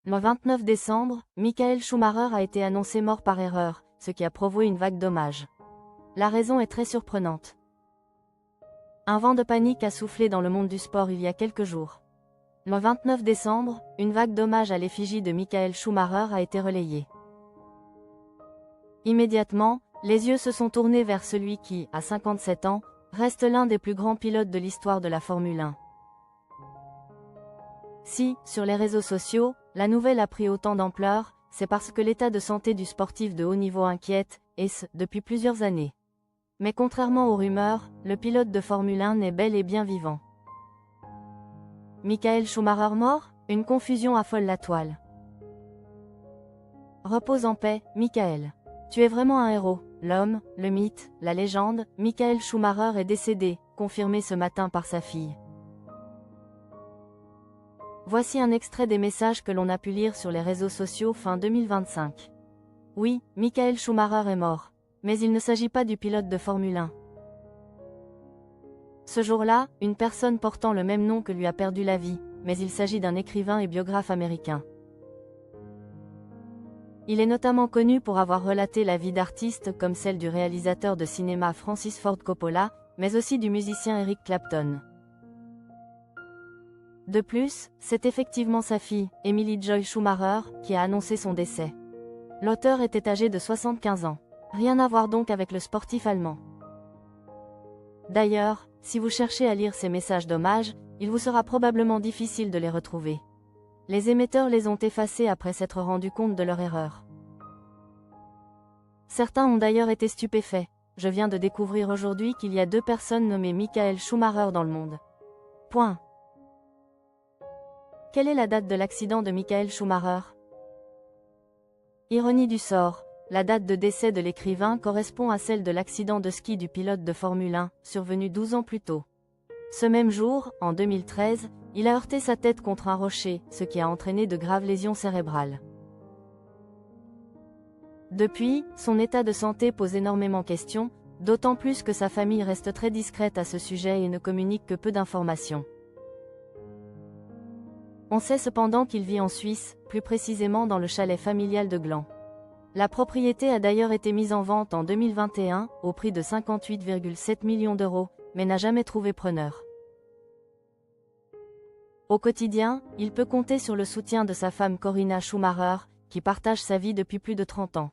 Le 29 décembre, Michael Schumacher a été annoncé mort par erreur, ce qui a provoqué une vague d'hommages. La raison est très surprenante. Un vent de panique a soufflé dans le monde du sport il y a quelques jours. Le 29 décembre, une vague d'hommages à l'effigie de Michael Schumacher a été relayée. Immédiatement, les yeux se sont tournés vers celui qui, à 57 ans, reste l'un des plus grands pilotes de l'histoire de la Formule 1. Si, sur les réseaux sociaux, la nouvelle a pris autant d'ampleur, c'est parce que l'état de santé du sportif de haut niveau inquiète, et ce, depuis plusieurs années. Mais contrairement aux rumeurs, le pilote de Formule 1 est bel et bien vivant. Michael Schumacher mort? Une confusion affole la toile. Repose en paix, Michael. Tu es vraiment un héros. L'homme, le mythe, la légende, Michael Schumacher est décédé, confirmé ce matin par sa fille. Voici un extrait des messages que l'on a pu lire sur les réseaux sociaux fin 2025. Oui, Michael Schumacher est mort. Mais il ne s'agit pas du pilote de Formule 1. Ce jour-là, une personne portant le même nom que lui a perdu la vie, mais il s'agit d'un écrivain et biographe américain. Il est notamment connu pour avoir relaté la vie d'artistes comme celle du réalisateur de cinéma Francis Ford Coppola, mais aussi du musicien Eric Clapton. De plus, c'est effectivement sa fille, Emily Joy Schumacher, qui a annoncé son décès. L'auteur était âgé de 75 ans. Rien à voir donc avec le sportif allemand. D'ailleurs, si vous cherchez à lire ces messages d'hommage, il vous sera probablement difficile de les retrouver. Les émetteurs les ont effacés après s'être rendus compte de leur erreur. Certains ont d'ailleurs été stupéfaits. Je viens de découvrir aujourd'hui qu'il y a 2 personnes nommées Michael Schumacher dans le monde. Point. Quelle est la date de l'accident de Michael Schumacher? Ironie du sort, la date de décès de l'écrivain correspond à celle de l'accident de ski du pilote de Formule 1, survenu 12 ans plus tôt. Ce même jour, en 2013, il a heurté sa tête contre un rocher, ce qui a entraîné de graves lésions cérébrales. Depuis, son état de santé pose énormément questions, d'autant plus que sa famille reste très discrète à ce sujet et ne communique que peu d'informations. On sait cependant qu'il vit en Suisse, plus précisément dans le chalet familial de Gland. La propriété a d'ailleurs été mise en vente en 2021, au prix de 58,7 millions d'euros, mais n'a jamais trouvé preneur. Au quotidien, il peut compter sur le soutien de sa femme Corinna Schumacher, qui partage sa vie depuis plus de 30 ans.